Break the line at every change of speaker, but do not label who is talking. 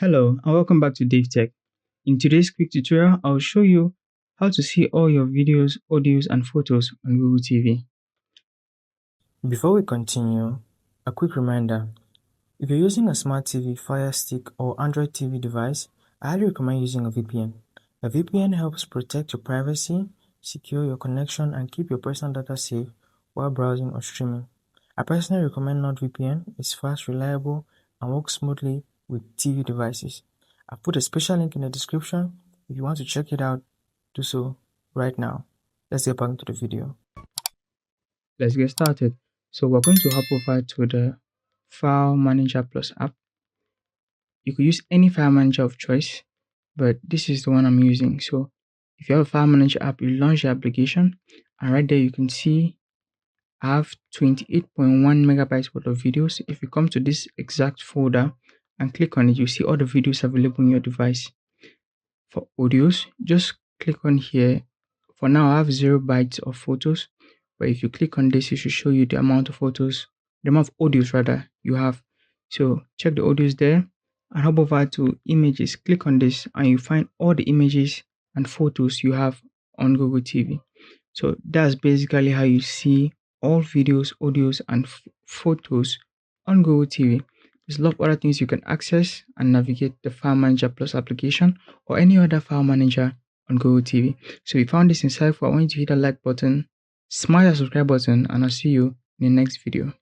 Hello and welcome back to DaveTech. In today's quick tutorial, I'll show you how to see all your videos, audios, and photos on Google TV.
Before we continue, a quick reminder. If you're using a smart TV, Fire Stick, or Android TV device, I highly recommend using a VPN. A VPN helps protect your privacy, secure your connection, and keep your personal data safe while browsing or streaming. I personally recommend NordVPN. It's fast, reliable, and works smoothly with TV devices. I've put a special link in the description. If you want to check it out, do so right now. Let's get back into the video.
Let's get started. So we're going to hop over to the File Manager Plus app. You could use any file manager of choice, but this is the one I'm using. So if you have a file manager app, you launch the application, and right there you can see I have 28.1 megabytes worth of videos. If you come to this exact folder and click on it, you see all the videos available on your device. For audios, just click on here. For now, I have 0 bytes of photos, but if you click on this, it should show you the amount of photos, the amount of audios rather you have. So check the audios there and hop over to images. Click on this and you find all the images and photos you have on Google TV. So that's basically how you see all videos, audios, and photos on Google TV. There's a lot of other things you can access and navigate the File Manager Plus application or any other file manager on Google TV. So if you found this insightful, I want you to hit the like button, smash the subscribe button, and I'll see you in the next video.